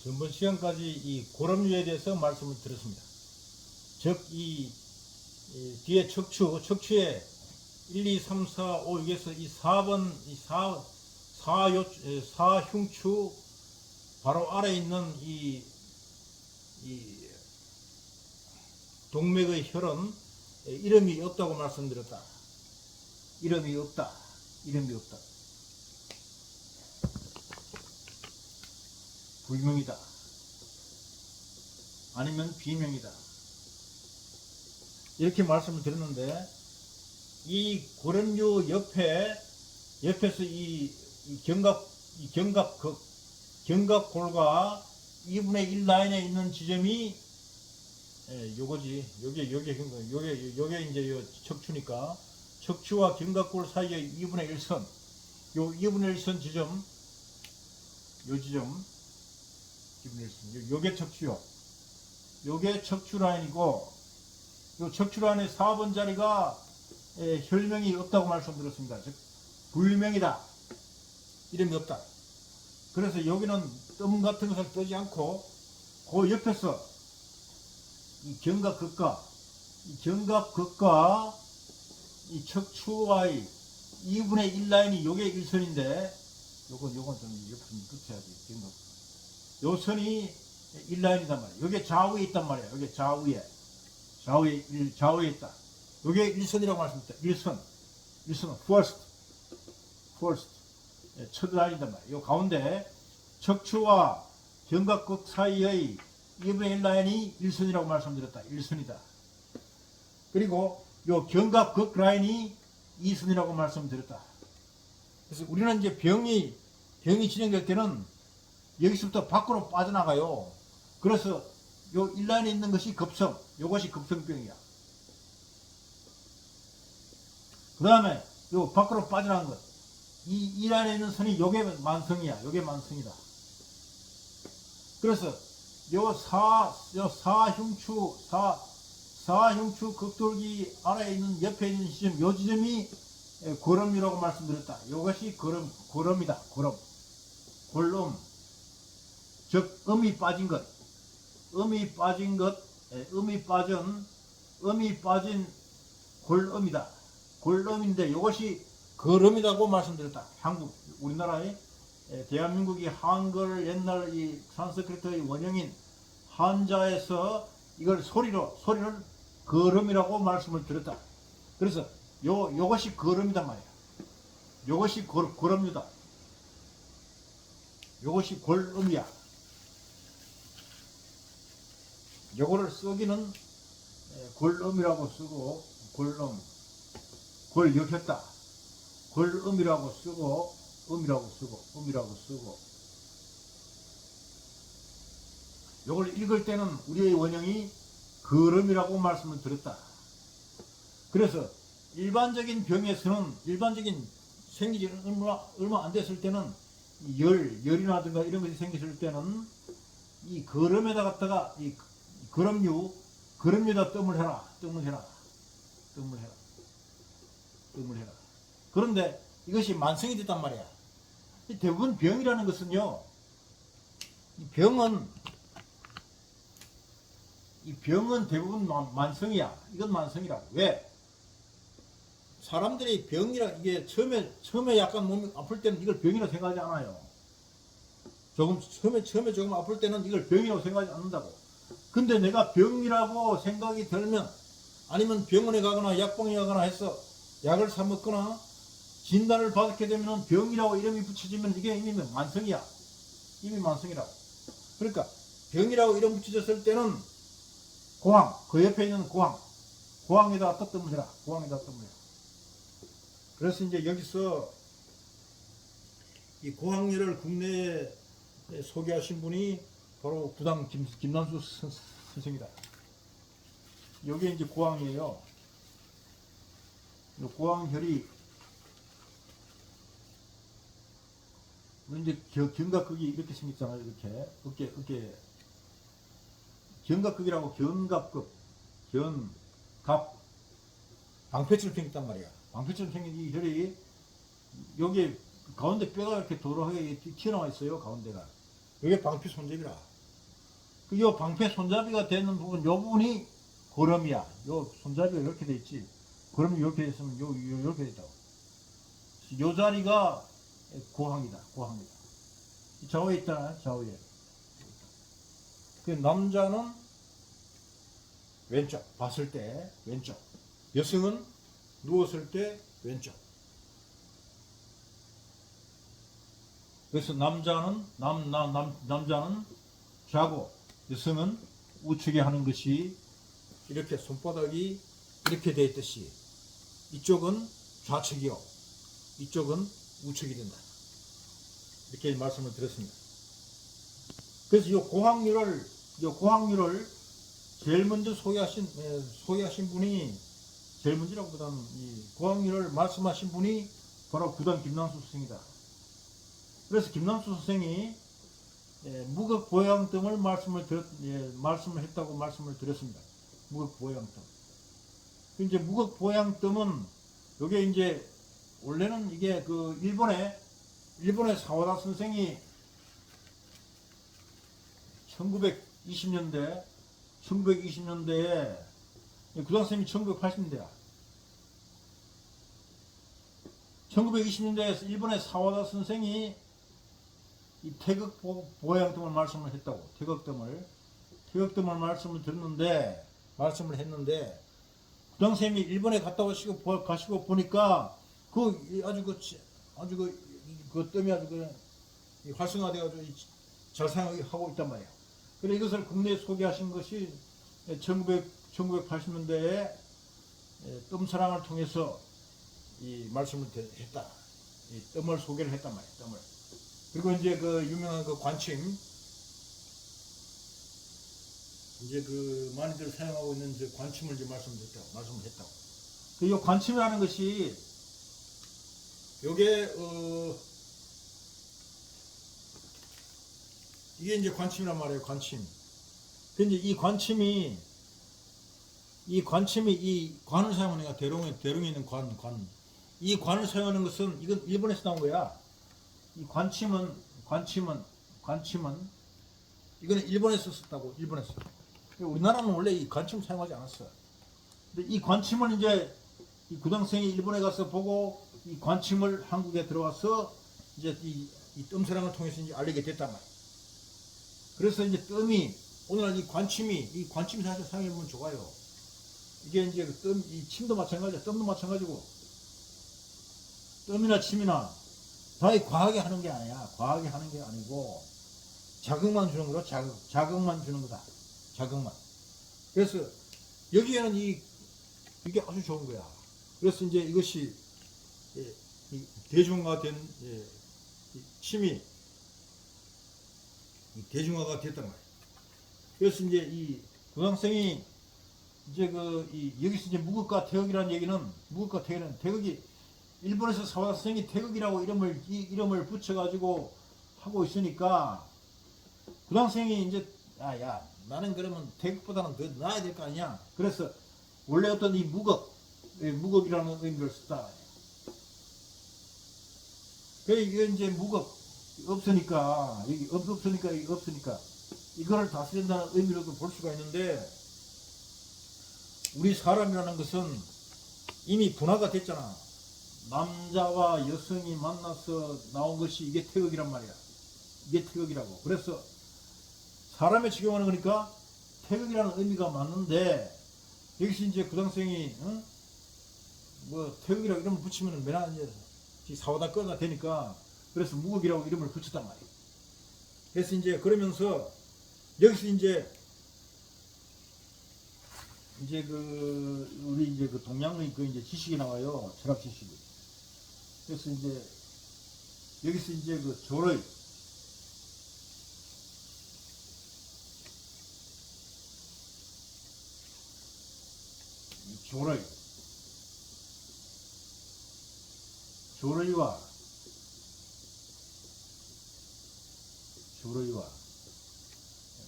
전번 시간까지 이 고름류에 대해서 말씀을 드렸습니다. 즉, 뒤에 척추에 1, 2, 3, 4, 5, 6에서 이 4번, 사흉추 바로 아래에 있는 이 동맥의 혈은 이름이 없다고 말씀드렸다. 이름이 없다. 이름이 없다. 불명이다. 아니면 비명이다. 이렇게 말씀을 드렸는데, 이 고름류 옆에서 이 견갑골과 2분의 1 라인에 있는 지점이 요거지. 요게 이제 요 척추니까, 척추와 견갑골 사이의 2분의 1선, 요 2분의 1선 지점, 요 지점, 2분의 1선, 요게 척추요. 요게 척추 라인이고, 요 척추 라인의 4번 자리가 혈명이 없다고 말씀드렸습니다. 즉, 불명이다. 이름이 없다. 그래서 여기는 뜸 같은 것을 뜨지 않고, 그 옆에서 이 견갑극과 이 척추와의 2분의 1 라인이 요게 일선인데, 요건 좀 옆으로 붙여야지. 요 선이 1라인이단 말이야. 요게 좌우에 있단 말이야. 요게 좌우에 있다. 요게 일선이라고 말씀드렸다. 일선, first. 첫 라인이단 말이야. 요 가운데 척추와 견갑극 사이의 2분의 1 라인이 일선이라고 말씀드렸다. 일선이다. 그리고 요 견갑극 라인이 2선이라고 말씀드렸다. 그래서 우리는 이제 병이 진행될 때는 여기서부터 밖으로 빠져나가요. 그래서 요 1라인에 있는 것이 급성, 요것이 급성병이야. 그 다음에 요 밖으로 빠져나간 것, 이 라인에 있는 선이 요게 만성이야. 요게 만성이다. 그래서 요 사흉추 극돌기 아래에 있는 옆에 있는 지점, 요 지점이 고름류라고 말씀드렸다. 요것이 고름이다. 골음. 즉, 음이 빠진 골음이다. 골음인데 요것이 거름이라고 말씀드렸다. 우리나라의 대한민국이 한글 옛날 이 산스크리트의 원형인 한자에서 이걸 소리를 거름이라고 말씀을 드렸다. 그래서 요것이 거름이단 말이야. 요것이 고름류다. 요것이 골음이야. 요거를 쓰기는 골음이라고 쓰고, 골역했다. 골음이라고 쓰고, 음이라고 쓰고. 요걸 읽을 때는 우리의 원형이 거름이라고 말씀을 드렸다. 그래서 일반적인 병에서는, 생기지 얼마 안 됐을 때는 열이라든가 이런 것이 생겼을 때는 이 거름에다 갖다가 이 거름류에다 뜸을 해라. 그런데 이것이 만성이 됐단 말이야. 대부분 병이라는 것은요, 이 병은 대부분 만성이야. 이건 만성이라고. 왜? 사람들이 병이라, 이게 처음에 약간 몸이 아플 때는 이걸 병이라고 생각하지 않아요. 처음에 조금 아플 때는 이걸 병이라고 생각하지 않는다고. 근데 내가 병이라고 생각이 들면, 아니면 병원에 가거나 약방에 가거나 해서 약을 사 먹거나 진단을 받게 되면 병이라고 이름이 붙여지면 이게 이미 만성이야. 이미 만성이라고. 그러니까 병이라고 이름 붙여졌을 때는 그 옆에 있는 고항에다가 뜸을 해라. 그래서 이제 여기서 이 고항열을 국내에 소개하신 분이 바로 구당 김남수 선생이다. 여기 이제 고항이에요. 고항혈이 이제 견갑극이 이렇게 생겼잖아요. 이렇게 어깨 견갑극이라고 방패처럼 생겼단 말이야. 방패처럼 생긴 이 혈이 여기 가운데 뼈가 이렇게 도로하게 튀어나와 있어요. 가운데가. 이게 방패 손잡이라. 요 방패 손잡이가 되는 부분, 요 부분이 거름이야. 요 손잡이가 이렇게 돼 있지. 거름이 이렇게 있으면 이렇게 돼 있다고. 요 자리가 고항이다. 고항이다. 좌우에 있잖아. 좌우에. 그 남자는 왼쪽. 봤을 때 왼쪽. 여성은 누웠을 때 왼쪽. 그래서 남자는 남자는 좌고 여성은 우측에 하는 것이 이렇게 손바닥이 이렇게 돼 있듯이 이쪽은 좌측이요 이쪽은 우측이 된다. 이렇게 말씀을 드렸습니다. 그래서 이 고항률을 제일 먼저 소개하신 분이 제일 먼저라고보다는 이 고항률을 말씀하신 분이 바로 구단 김남수 선생이다. 그래서 김남수 선생이 무극 보양뜸을 말씀을 했다고 말씀을 드렸습니다. 무극 보양뜸. 이제 무극 보양뜸은 요게 이제 원래는 이게 그 일본의 사와다 선생이 1920년대에 구단 선생님이 1980년대야. 1920년대에서 일본의 사와다 선생이 이 태극 보양뜸을 말씀을 했다고. 태극뜸을 말씀을 했는데 구단 선생님이 일본에 갔다 가시고 보니까 그 뜸이 아주 활성화되어가지고 잘 사용하고 있단 말이야. 그래 이것을 국내에 소개하신 것이 1980년대에 뜸사랑을 통해서 이 말씀을 했다. 이 뜸을 소개를 했단 말이야. 뜸을. 그리고 이제 그 유명한 그 관침, 이제 그 많이들 사용하고 있는 그 관침을 이제 말씀을 했다고. 이 관침이라는 것이 요게 이게 이제 관침이란 말이에요. 관침. 근데 이 관침이 이 관을 사용하는 거야. 대롱에 있는 관. 이 관을 사용하는 것은 이건 일본에서 나온 거야. 이 관침은 이거는 일본에서 썼다고. 일본에서. 우리나라는 원래 이 관침 사용하지 않았어. 근데 이 관침을 이제 이 구당생이 일본에 가서 보고 이 관침을 한국에 들어와서 이제 이 뜸사랑을 통해서 이제 알리게 됐단 말이야. 그래서 이제 뜸이 오늘날 이 관침이 사실 사용해 보면 좋아요. 이게 이제 이 침도 마찬가지야. 뜸도 마찬가지고 뜸이나 침이나 다 과하게 하는 게 아니야. 과하게 하는 게 아니고 자극만 주는 거다. 자극만 주는 거다. 자극만. 그래서 여기에는 이게 아주 좋은 거야. 그래서 이제 이것이 이 대중화된 침이 대중화가 됐단 말이야. 그래서 이제 이 고등학생이 이제 여기서 이제 무극과 태극이라는 얘기는 태극이 일본에서 사와다 선생이 태극이라고 이름을 붙여가지고 하고 있으니까 고등학생이 이제 야 나는 그러면 태극보다는 더 나아야 될 거 아니냐. 그래서 원래 어떤 이 무극이라는 의미를 썼다. 그래 이게 이제 무극 없으니까 이거를 다스린다는 의미로도 볼 수가 있는데 우리 사람이라는 것은 이미 분화가 됐잖아. 남자와 여성이 만나서 나온 것이 이게 태극이란 말이야. 이게 태극이라고. 그래서 사람에 적용하는 거니까 태극이라는 의미가 맞는데 여기서 이제 구당생이 뭐 태극이라고 이름을 붙이면 맨날 이제 사와다 꺼가 되니까 그래서 무극이라고 이름을 붙였단 말이야. 그래서 이제 그러면서 여기서 이제 우리 이제 그 동양의 이제 지식이 나와요. 철학 지식이. 그래서 이제 여기서 이제 그 조의 조의와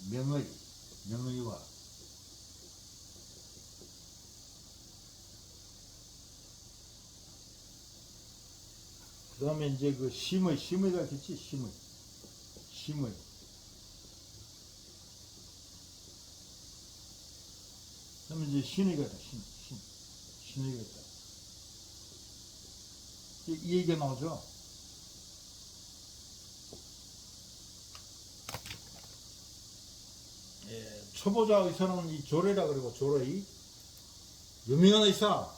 명의와 그 다음에 이제 그 심의가 있겠지. 심의 그러면 이제 신의가 있다. 신의가 있다. 이 얘기가 나오죠. 예, 초보자 의사는 이 조례라 그러고 조례. 유명한 의사라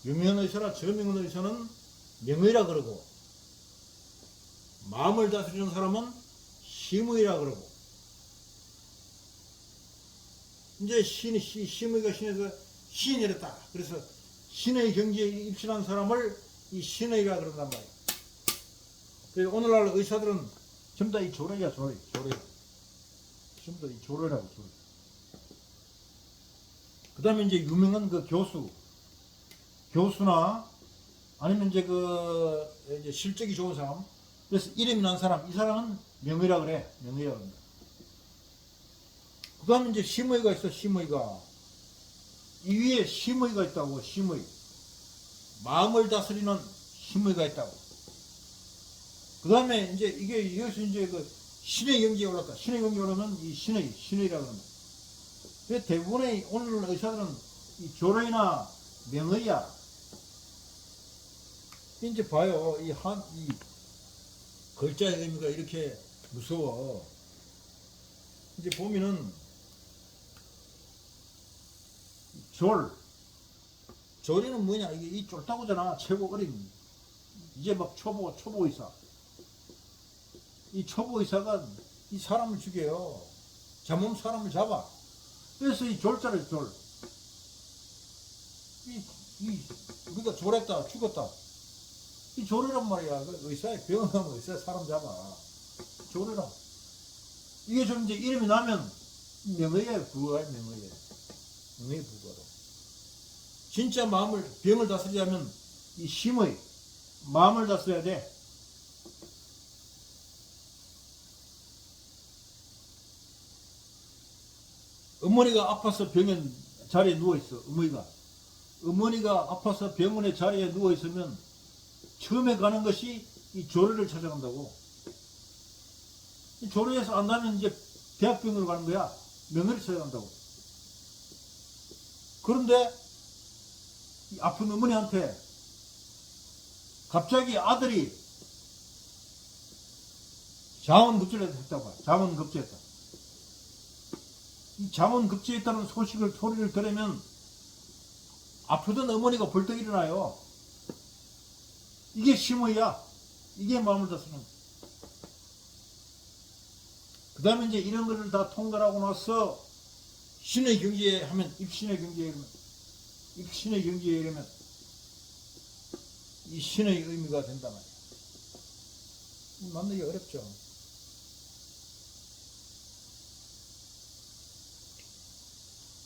저명한 의사는 명의라 그러고, 마음을 다스리는 사람은 심의라 그러고, 이제 심의가 신에서 신이 이랬다. 그래서 신의 경지에 입신한 사람을 이 신의라 그런단 말이에요. 그래서 오늘날 의사들은 전부 다 이 조례야, 조례. 전부 다 이 조례라고, 조례. 그 다음에 이제 유명한 그 교수나 아니면 이제 이제 실적이 좋은 사람, 그래서 이름이 난 사람, 이 사람은 명의라 그래. 명의라 그런다. 그 다음에 이제 심의가 있어, 심의가. 이 위에 심의가 있다고, 심의. 마음을 다스리는 심의가 있다고. 그 다음에 이제 이것이 이제 그 신의 경지에 올랐다. 신의 경지에 올라면 이 신의라고 합니다. 그래서 대부분의 오늘 의사들은 이 조례나 명의야. 이제 봐요. 이 글자의 의미가 이렇게 무서워. 이제 보면은 조리는 뭐냐? 이게 이 쫄다구잖아. 최고 어린. 이제 막 초보 의사. 이 초보 의사가 이 사람을 죽여요. 잘못 사람을 잡아. 그래서 이 졸자를 졸. 우리가 졸했다, 죽었다. 이 졸이란 말이야. 의사의 병원하면 의사 사람 잡아. 졸이라. 이게 좀 이제 이름이 나면 명의에 불과해, 명의에 불과로. 진짜 병을 다스리려면 이 심의, 마음을 다스려야 돼. 어머니가 아파서 병원 자리에 누워있어. 어머니가 아파서 병원의 자리에 누워있으면 처음에 가는 것이 이 조례를 찾아간다고. 이 조례에서 안 나면 이제 대학병원으로 가는 거야. 명의를 찾아간다고. 그런데 이 아픈 어머니한테 갑자기 아들이 자원급제를 했다고. 자원급제했다. 이 자원급제했다는 소리를 들으면 아프던 어머니가 벌떡 일어나요. 이게 심의야. 이게 마음을 다스리는. 그 다음에 이제 이런 것을 다 통과하고 나서 신의 경지에 하면, 입신의 경지에 이르면 이 신의 의미가 된단 말이에요. 만나기 어렵죠.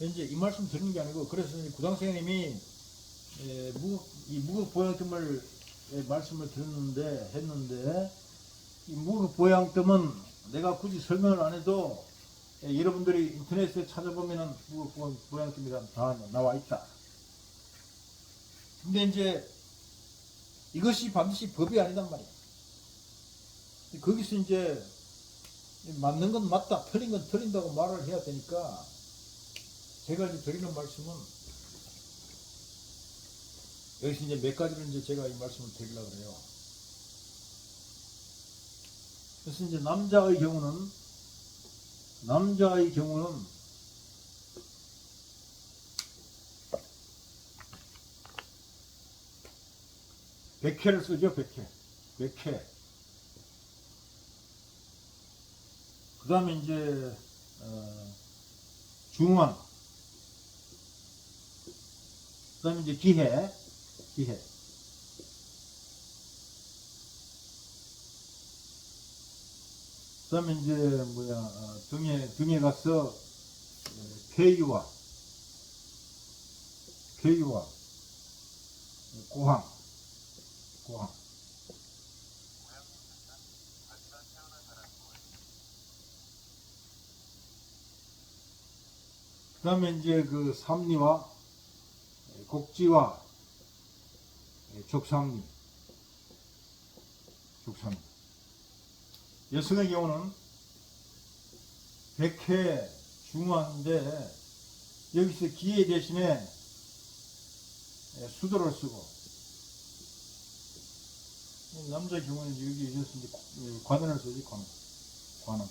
이제 이 말씀 드리는 게 아니고, 그래서 구당생님이 이 무극보양뜸을 말씀을 했는데, 이 무극보양뜸은 내가 굳이 설명을 안 해도 여러분들이 인터넷에 찾아보면은 무극보양뜸이란 다 나와 있다. 근데 이제 이것이 반드시 법이 아니단 말이야. 거기서 이제 맞는 건 맞다, 틀린 건 틀린다고 말을 해야 되니까, 제가 이제 드리는 말씀은 여기서 이제 몇 가지를 이제 제가 이 말씀을 드리려고 그래요. 그래서 이제 남자의 경우는 백회를 쓰죠. 백회. 그 다음에 이제 중원, 그 다음에 이제 기해. 그 다음에 이제 등에 가서 폐유와 고항. 그 다음에 이제 그 삼리와 곡지와 족삼리. 여성의 경우는 백회 중화인데 여기서 기에 대신에 수도를 쓰고, 남자 경우는 여기 이제 관원을 쓰지, 관원.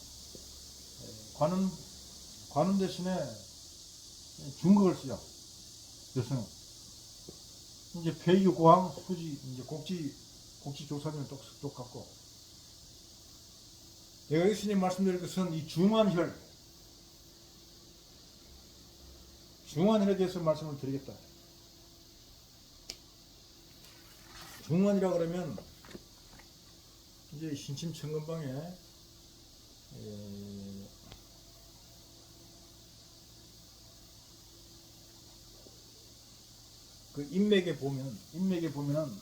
관원 대신에 중극을 쓰죠, 여성은. 이제 폐유, 고항, 수지, 이제 곡지 조사면 똑같고. 내가 예수님 말씀드릴 것은 이 중환혈에 대해서 말씀을 드리겠다. 중환이라 그러면 이제 신침천근방에 그 인맥에 보면은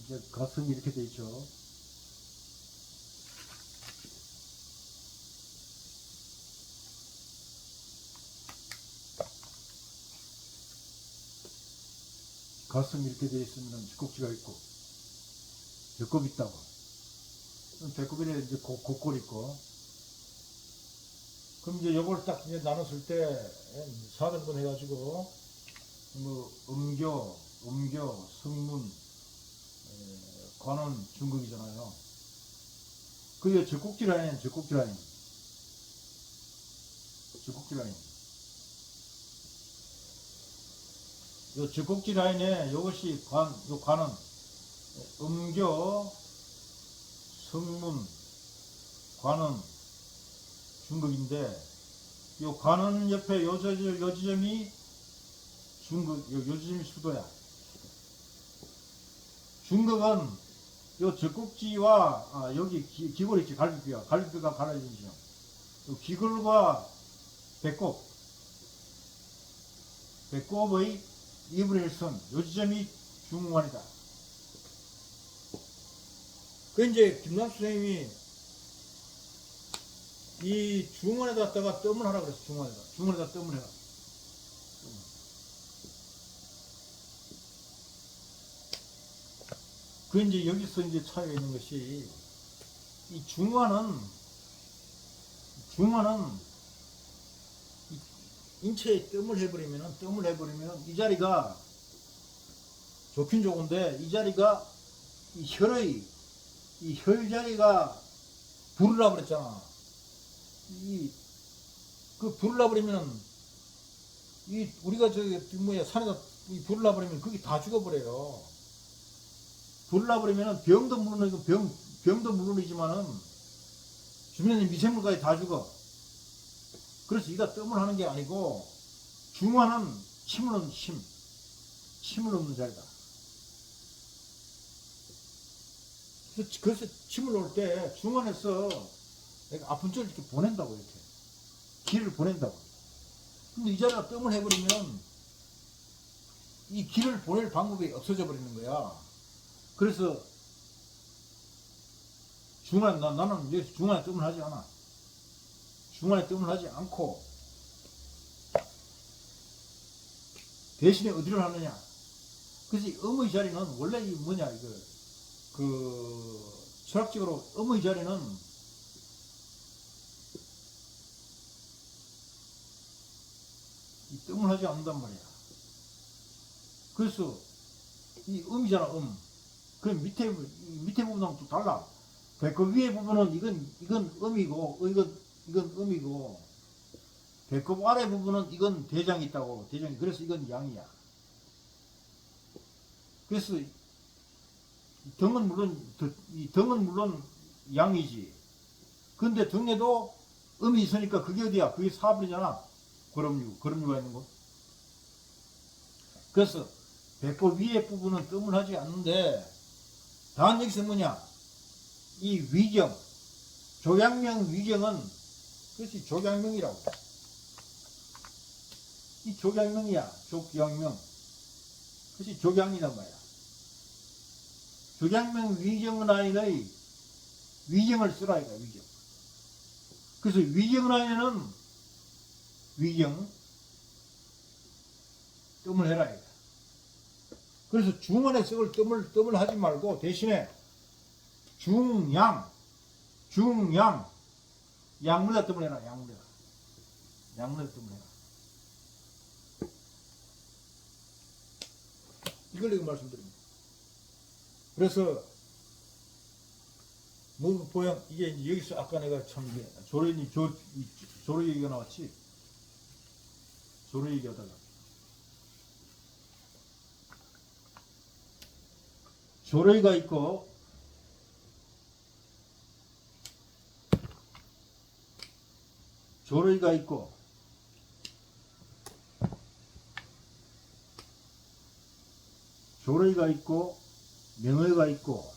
이제 가슴이 이렇게 돼 있죠. 가슴이 이렇게 돼 있으면 젖꼭지가 있고, 배꼽 있다고. 배꼽에 이제 곡골 있고. 그럼 이제 요걸 딱 이제 나눴을 때 4등분 해가지고 뭐 음교, 성문, 관원, 중극이잖아요. 그게 젖꼭지 라인이에요. 젖꼭지 라인. 요 젖꼭지 라인에 요것이 요 관은 음교, 성문, 관은, 중극인데, 요 관은 옆에 요 지점이 중극, 요 지점이 수도야. 중극은 요 젖꼭지와 여기 기골 있지, 갈비뼈가 갈라진 지점. 요 기골과 배꼽의 2분의 1선, 요 지점이 중환이다. 그 이제 김남수 선생님이 이 중환에다 갖다가 뜸을 하라 그랬어. 중환에다 뜸을 해라. 그 이제 여기서 이제 차이가 있는 것이, 이 중환은 인체에 뜸을 해버리면 이 자리가 좋긴 좋은데, 이 자리가 이 혈 자리가 불을 나버렸잖아. 그 불을 나버리면, 우리가 산에다 불을 나버리면 그게 다 죽어버려요. 불을 나버리면 병도 물론이지만은 주변에 미생물까지 다 죽어. 그래서 이가 뜸을 하는 게 아니고, 중환은 침을 넣는 자리다. 그래서 침을 놓을 때 중환에서 내가 아픈 쪽을 이렇게 보낸다고, 이렇게 기를 보낸다고. 근데 이 자리가 뜸을 해버리면 이 기를 보낼 방법이 없어져 버리는 거야. 그래서 나는 여기서 중환에 뜸을 하지 않아. 중환에 뜸을 하지 않고 대신에 어디를 하느냐. 그래서 음의 자리는 원래 이 뭐냐, 철학적으로 음의 자리는 이 뜸을 하지 않는단 말이야. 그래서 이 음이잖아, 그럼 밑에 부분하고 또 달라. 배꼽 위에 부분은 이건 음이고, 이건 음이고, 배꼽 아래 부분은 이건 대장이 있다고. 그래서 이건 양이야. 그래서 이 등은 물론 양이지. 근데 등에도 음이 있으니까 그게 어디야? 그게 사분이잖아. 거름류가 있는 거. 그래서 배꼽 위에 부분은 뜸을 하지 않는데, 다음 여기서 뭐냐? 이 위경, 조양명 위경은, 그것이 조양명이라고. 이 조양명이야. 조양명. 그것이 조양이란 말이야. 조양명 위경 라인의 위경을 쓰라 이거야, 위경. 그래서 위경 라인에는 뜸을 해라 이거야. 그래서 중원에 뜸을 하지 말고 대신에 중양, 중양 양문에 뜸을 해라. 양문에 뜸을 해라. 이걸 내가 말씀드립니다. 그래서 뭐 보양 이게 이제 여기서 아까 내가 참 이게 조로 얘기가 나왔지. 조로 얘기하다가 조로이가 있고 조로이가 있고 조로이가 있고 명의가 있고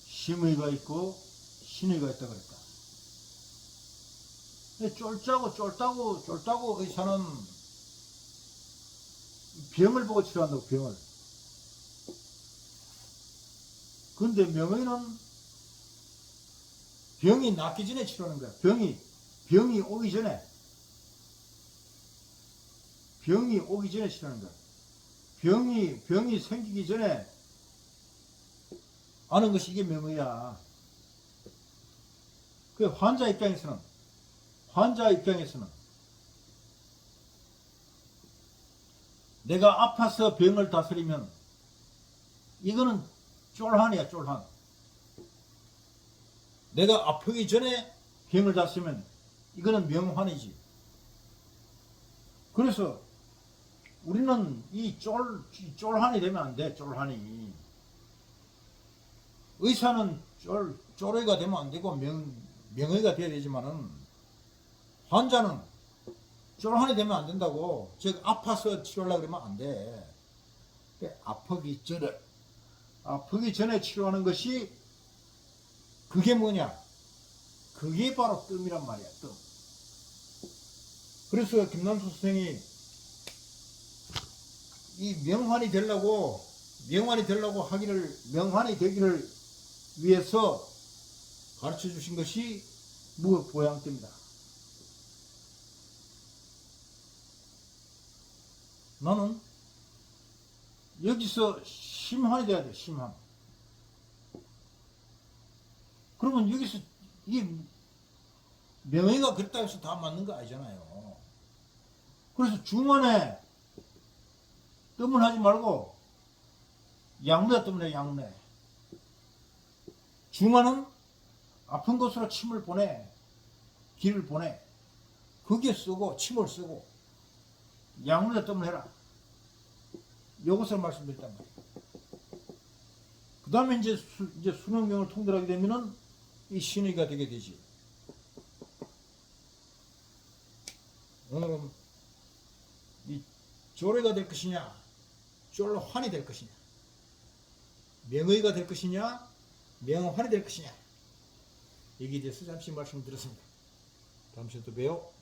심의가 있고 신의가 있다 그랬다. 쫄다고 의사는 병을 보고 치료한다고 병을. 근데 명의는 병이 낫기 전에 치료하는 거야. 병이 오기 전에 치료하는 거야. 병이 생기기 전에 아는 것이 이게 명의야. 그 환자 입장에서는 내가 아파서 병을 다스리면 이거는 쫄한이야, 쫄한. 내가 아프기 전에 병을 다스리면 이거는 명환이지. 그래서 우리는 이 쫄한이 되면 안 돼, 쫄한이. 의사는 쫄의가 되면 안 되고 명의가 돼야 되지만은 환자는 쫄한이 되면 안 된다고. 즉 아파서 치료하려고 그러면 안 돼. 아프기 전에 치료하는 것이 그게 뭐냐? 그게 바로 뜸이란 말이야, 뜸. 그래서 김남수 선생이 이 명환이 되기를 위해서 가르쳐 주신 것이 무보양대입니다. 나는 여기서 심한이 돼야 돼, 심한. 그러면 여기서 이게 명예가 그랬다 해서 다 맞는 거 아니잖아요. 그래서 중간에 뜸을 하지 말고 양문에 뜸을 해, 양문에. 중간은 아픈 곳으로 침을 보내, 기를 보내. 거기에 쓰고 침을 쓰고 양문에 뜸을 해라. 이것을 말씀드렸단 말이에요. 그 다음에 이제 수능경을 통달하게 되면은 이 신의가 되게 되지. 오늘은 이 조례가 될 것이냐, 쫄환이 될 것이냐, 명의가 될 것이냐, 명환이 될 것이냐, 여기에 대해서 잠시 말씀드렸습니다. 다음 시간에 또 봬요.